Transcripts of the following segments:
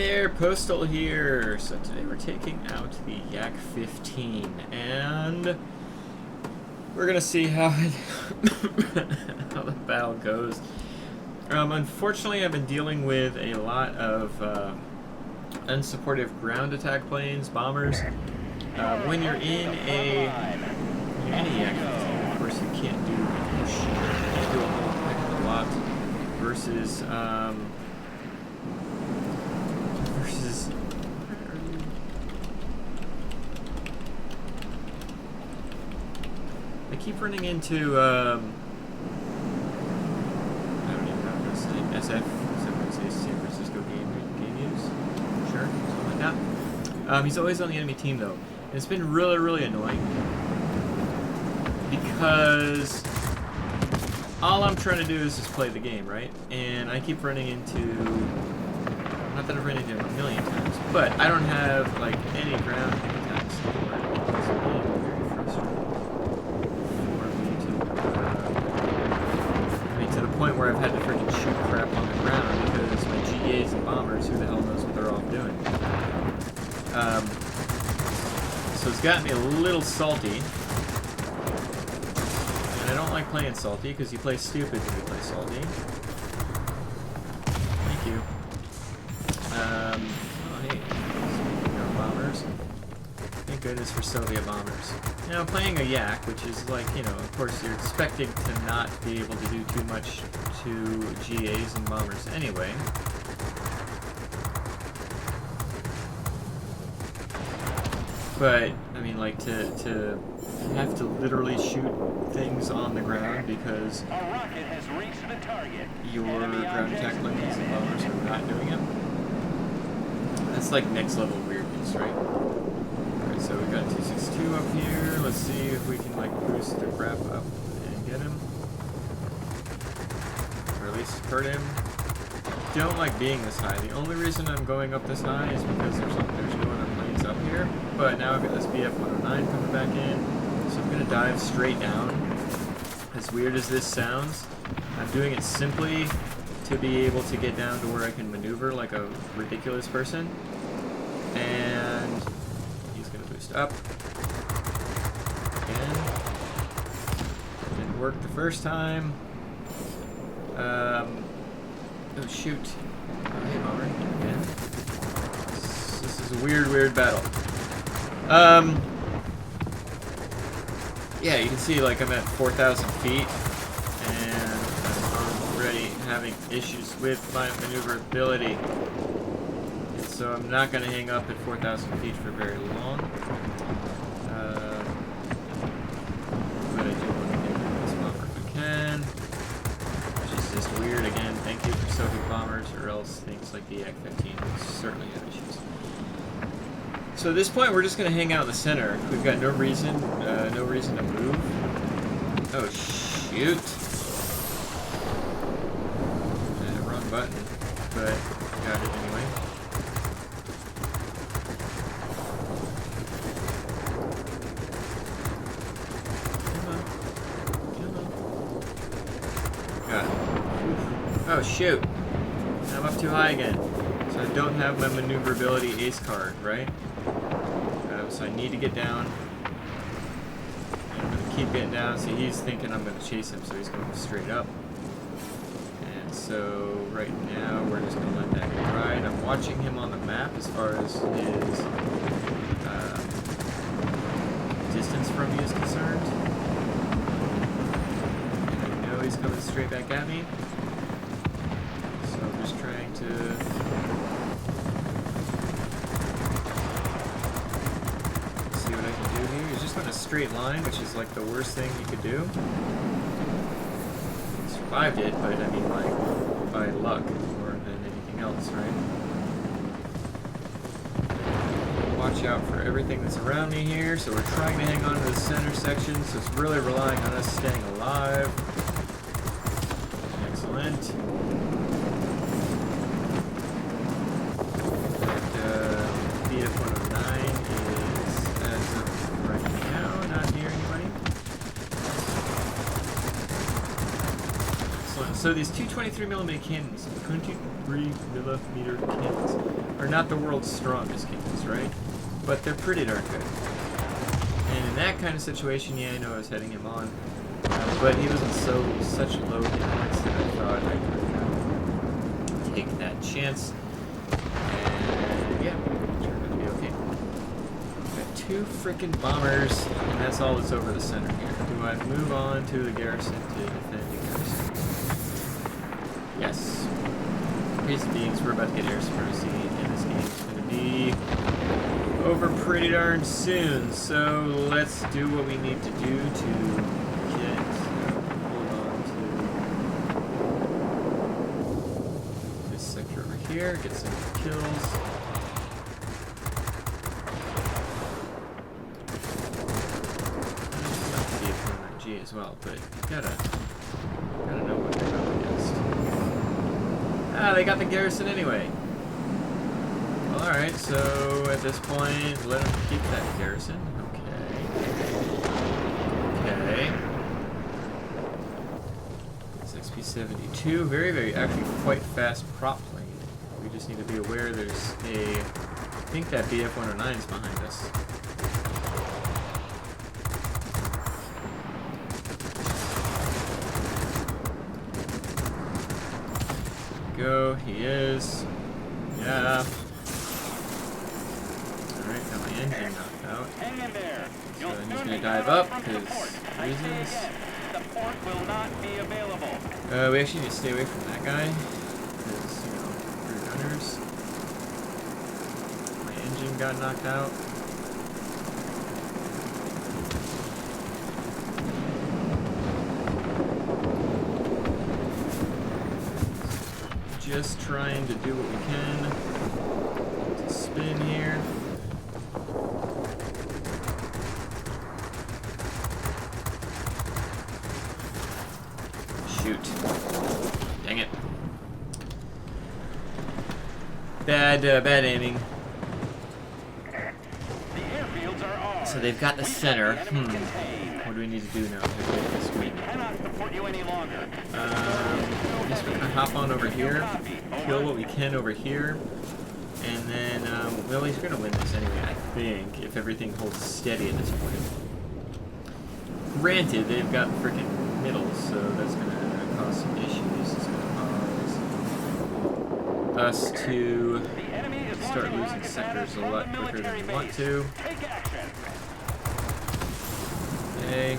there, Postal here. So today we're taking out the Yak-15, and we're gonna see how how the battle goes. Unfortunately, I've been dealing with a lot of unsupportive ground attack planes, bombers. When you're in a Yak-15, of course, you can't do push. You can't do a whole heck of a lot versus. I keep running into, I don't even know what to say, SF, San Francisco Game News, sure, something like that. He's always on the enemy team though, and it's been really, really annoying, because all I'm trying to do is just play the game, right? And I keep running into, not that I've run into him a million times, but I don't have, like, any ground attacks anymore. It's very frustrating for me to the point where I've had to freaking shoot crap on the ground because my GAs and bombers, who the hell knows what they're all doing. So it's gotten me a little salty. And I don't like playing salty because you play stupid when you play salty. Thank you. Oh hey, bombers. Thank goodness for Soviet bombers. Now, playing a Yak, which is like, you know, of course you're expecting to not be able to do too much to GAs and bombers anyway. But, I mean, like, to have to literally shoot things on the ground because your ground attack planes and bombers are not doing it. That's like next level weirdness, right? Alright, so we got 262 up here. Let's see if we can like boost the crap up and get him. Or at least hurt him. Don't like being this high. The only reason I'm going up this high is because there's no other planes up here. But now I've got this BF-109 coming back in. So I'm gonna dive straight down. As weird as this sounds, I'm doing it simply to be able to get down to where I can maneuver like a ridiculous person. And he's gonna boost up. Again. Didn't work the first time. Oh shoot. Oh hey bomber. Again. This is a weird battle. Yeah, you can see like I'm at 4,000 feet. And I'm already having issues with my maneuverability. And so I'm not going to hang up at 4,000 feet for very long. But I do want to get rid of this bomber if I can. Which is just weird. Again, thank you for Soviet bombers, or else things like the Yak-15 would certainly have issues. So at this point, we're just going to hang out in the center. We've got no reason to move. Oh, shoot. Wrong button, but got it anyway. Come on. Got it. Oh, shoot. I'm up too high again. So I don't have my maneuverability ace card, right? So I need to get down. And I'm going to keep getting down. See, he's thinking I'm going to chase him, so he's going straight up. And so right now we're just going to let that ride. I'm watching him on the map as far as his distance from me is concerned. And I know he's coming straight back at me. So I'm just trying to... on a straight line, which is like the worst thing you could do. Survived it, but I mean like by luck more than anything else, right? Watch out for everything that's around me here. So we're trying to hang on to the center section, so it's really relying on us staying alive. Excellent. BF-109 is as of right now not near anybody. Excellent. So these two 23mm cannons, 23mm cannons, are not the world's strongest kings, right? But they're pretty darn good. And in that kind of situation, yeah, I know I was heading him on. But he was in such low hit points that I thought I could take that chance. And yeah, sure gonna be okay. Got 2 freaking bombers, and that's all that's over the center here. Do I move on to the garrison to defend the garrison? Yes. Peace of beings, we're about to get air supremacy, and this game's gonna be over pretty darn soon. So let's do what we need to do to get hold on to this sector over here, get some kills. G as well, but you gotta know what they're up against. Ah, they got the garrison anyway. Well, alright, so at this point, let them keep that garrison. Okay. It's XP-72, very, actually quite fast prop plane. We just need to be aware there's a, I think that BF-109 is behind us. Go, he is. Yeah. Alright, got my engine knocked out. Hang in there. So I'm just gonna dive up because reasons. The port will not be available. We actually need to stay away from that guy because, you know, we're gunners. My engine got knocked out. Just trying to do what we can to spin here. Shoot. Dang it. Bad aiming. The airfields are ours. So they've got the center. What do we need to do now to get this win? Cannot support you any longer. I guess we're gonna hop on over here, kill what we can over here, and then, well, we're gonna win this anyway, I think, if everything holds steady at this point. Granted, they've got freaking middles, so that's gonna cause some issues. It's gonna cause us to start losing sectors a lot quicker than we want to. Okay.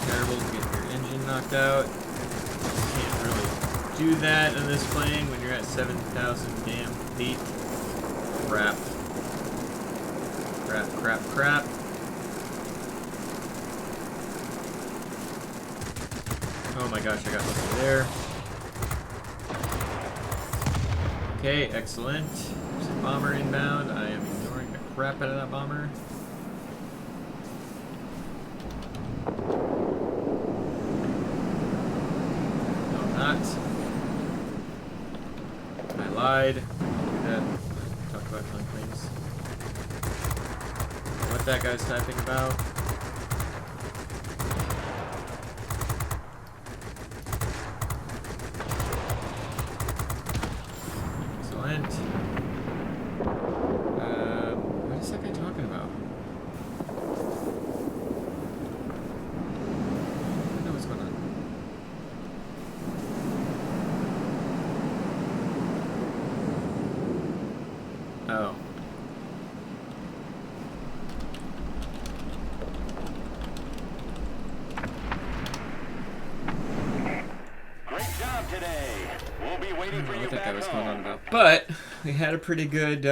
Terrible to get your engine knocked out. Can't really do that on this plane when you're at 7,000 damn feet. Crap. Crap. Oh my gosh, I got lucky there. Okay, excellent. There's a bomber inbound. I am ignoring the crap out of that bomber. I lied. Don't do that. Talk about killing planes. What that guy's typing about. Excellent. What is that guy talking about? I don't know what's going on. Oh. Great job today. We'll be waiting for you What that guy back was going on home. about. But we had a pretty good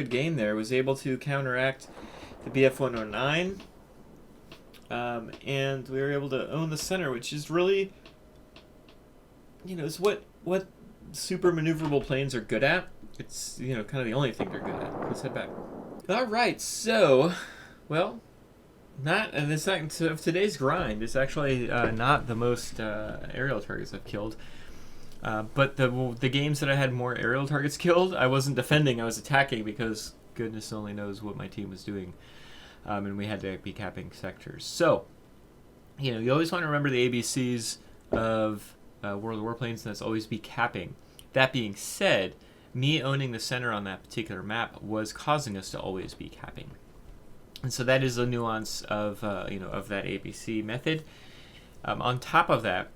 game there. Was able to counteract the BF-109, and we were able to own the center, which is really, you know, is what super maneuverable planes are good at. It's, you know, kind of the only thing they're good at. Let's head back. All right, so, well, this of today's grind. It's actually not the most aerial targets I've killed. But the games that I had more aerial targets killed, I wasn't defending, I was attacking because goodness only knows what my team was doing. And we had to be capping sectors. So, you know, you always want to remember the ABCs of World of Warplanes, and that's always be capping. That being said, me owning the center on that particular map was causing us to always be capping. And so that is a nuance of of that ABC method. On top of that,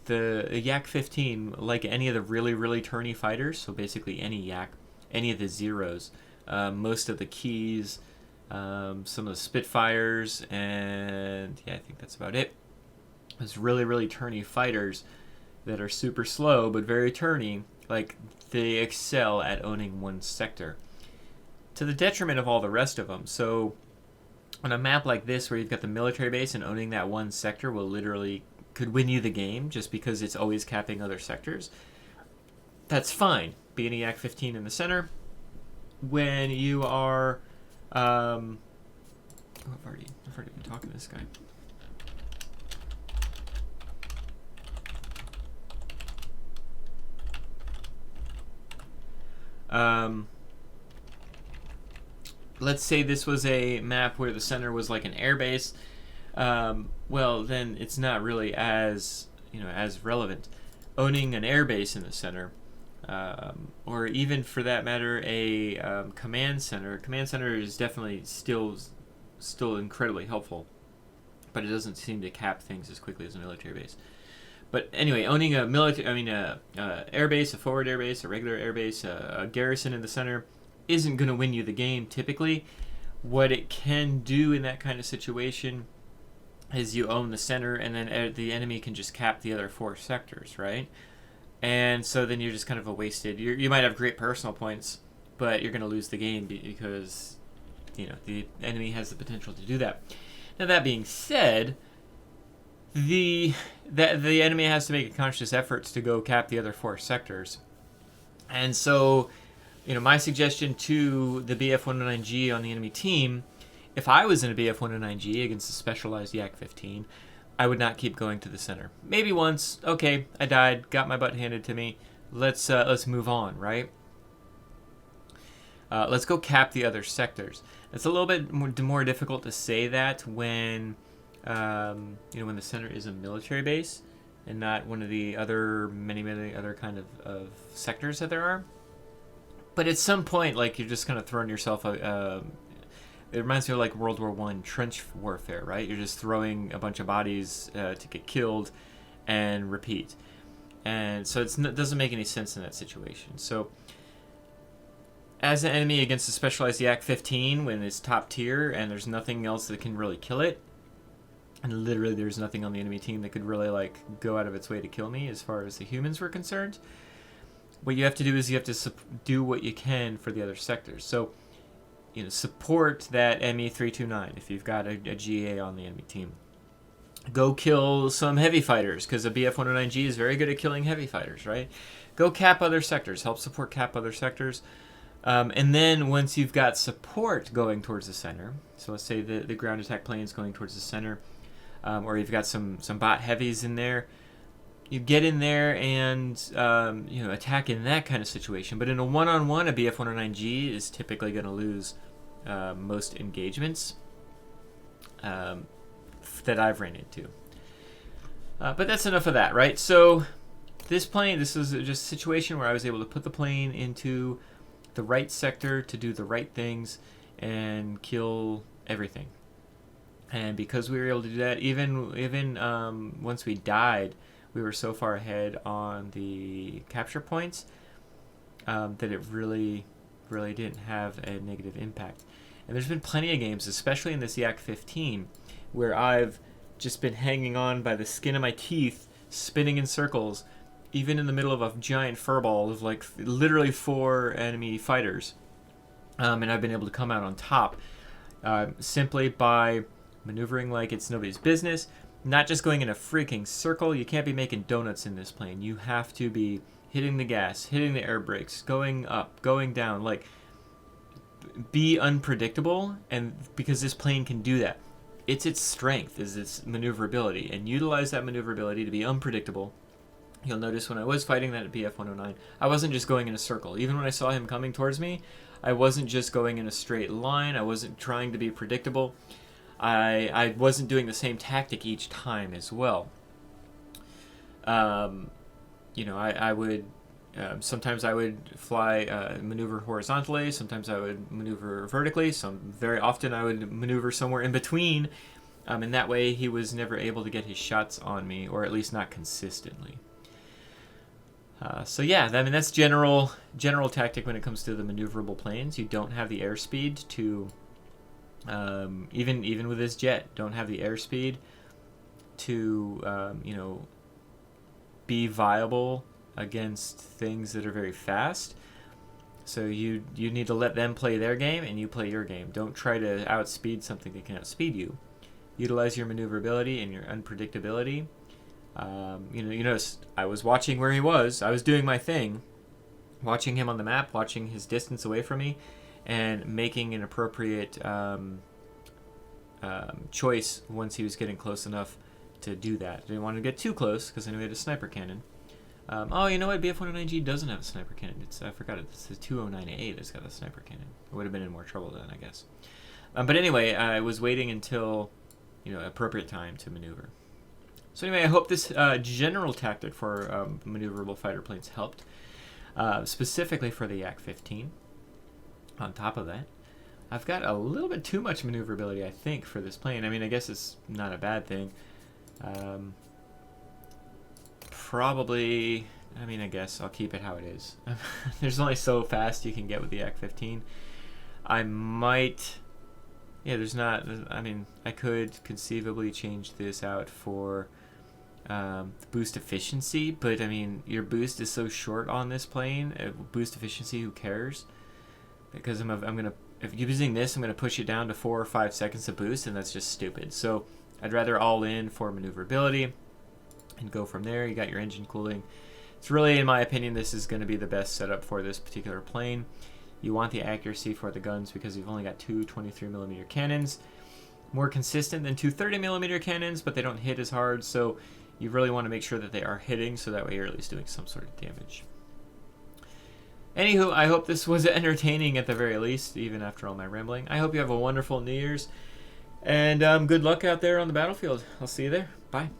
the Yak-15, like any of the really, really turny fighters, so basically any Yak, any of the Zeros, most of the Keys, some of the Spitfires, and yeah, I think that's about it. Those really, really turny fighters that are super slow but very turny, like they excel at owning one sector to the detriment of all the rest of them. So on a map like this where you've got the military base and owning that one sector could win you the game just because it's always capping other sectors. That's fine. Being a Yak-15 in the center. When you are, I've already been talking to this guy. Let's say this was a map where the center was like an airbase. Well, then it's not really as relevant. Owning an airbase in the center, or even for that matter, a command center. A command center is definitely still incredibly helpful, but it doesn't seem to cap things as quickly as a military base. But anyway, owning a airbase, a forward airbase, a regular airbase, a garrison in the center isn't going to win you the game typically. What it can do in that kind of situation is you own the center, and then the enemy can just cap the other 4 sectors, right? And so then you're just kind of a wasted. You might have great personal points, but you're going to lose the game because the enemy has the potential to do that. Now that being said, the enemy has to make a conscious effort to go cap the other 4 sectors, and so my suggestion to the BF-109G on the enemy team, if I was in a BF-109G against a specialized Yak-15, I would not keep going to the center. Maybe once, okay, I died, got my butt handed to me. Let's move on, right? Let's go cap the other sectors. It's a little bit more difficult to say that when when the center is a military base and not one of the other many other kind of sectors that there are. But at some point, like, you're just kind of throwing yourself it reminds me of like World War I trench warfare, right? You're just throwing a bunch of bodies to get killed and repeat. And so it doesn't make any sense in that situation. So as an enemy against a specialized Yak-15 when it's top tier and there's nothing else that can really kill it, and literally there's nothing on the enemy team that could really like go out of its way to kill me as far as the humans were concerned, what you have to do is you have to do what you can for the other sectors. So, support that ME-329 if you've got a GA on the enemy team. Go kill some heavy fighters, because a BF-109G is very good at killing heavy fighters, right? Go cap other sectors. Help support cap other sectors. And then once you've got support going towards the center, so let's say the ground attack plane is going towards the center, or you've got some bot heavies in there, you get in there and attack in that kind of situation. But in a one-on-one, a BF-109G is typically going to lose most engagements that I've ran into. But that's enough of that, right? So this is just a situation where I was able to put the plane into the right sector to do the right things and kill everything. And because we were able to do that, even once we died, we were so far ahead on the capture points that it really didn't have a negative impact. And there's been plenty of games, especially in this Yak-15, where I've just been hanging on by the skin of my teeth, spinning in circles, even in the middle of a giant furball of like literally 4 enemy fighters. And I've been able to come out on top simply by maneuvering like it's nobody's business. Not just going in a freaking circle. You can't be making donuts in this plane. You have to be hitting the gas, hitting the air brakes, going up, going down. Like, be unpredictable, and because this plane can do that. Its strength is its maneuverability, and utilize that maneuverability to be unpredictable. You'll notice when I was fighting that at BF-109, I wasn't just going in a circle. Even when I saw him coming towards me, I wasn't just going in a straight line. I wasn't trying to be predictable. I wasn't doing the same tactic each time as well. I would Sometimes I would fly maneuver horizontally. Sometimes I would maneuver vertically. Very often I would maneuver somewhere in between. And that way he was never able to get his shots on me, or at least not consistently. So yeah, I mean that's general tactic when it comes to the maneuverable planes. You don't have the airspeed to, even with this jet, don't have the airspeed to be viable against things that are very fast. So you need to let them play their game and you play your game. Don't try to outspeed something that can outspeed you. Utilize your maneuverability and your unpredictability. You notice I was watching where he was. I was doing my thing, watching him on the map, watching his distance away from me, and making an appropriate choice once he was getting close enough to do that. Didn't want to get too close because I knew he had a sniper cannon. Oh, you know what? BF-109G doesn't have a sniper cannon. I forgot it. It's the 209A that's got a sniper cannon. I would have been in more trouble then, I guess. But anyway, I was waiting until appropriate time to maneuver. So anyway, I hope this general tactic for maneuverable fighter planes helped, specifically for the Yak-15. On top of that, I've got a little bit too much maneuverability, I think, for this plane. I mean, I guess it's not a bad thing. Probably, I guess I'll keep it how it is. There's only so fast you can get with the Yak-15. I might... Yeah, there's not... I could conceivably change this out for boost efficiency, but, your boost is so short on this plane. Boost efficiency, who cares? Because if you're using this, I'm going to push it down to 4 or 5 seconds of boost, and that's just stupid. So I'd rather all in for maneuverability and go from there. You got your engine cooling. It's really, in my opinion, this is going to be the best setup for this particular plane. You want the accuracy for the guns because you've only got two 23mm cannons. More consistent than two 30mm cannons, but they don't hit as hard, so you really want to make sure that they are hitting, so that way you're at least doing some sort of damage. Anywho, I hope this was entertaining at the very least, even after all my rambling. I hope you have a wonderful New Year's, and good luck out there on the battlefield. I'll see you there. Bye.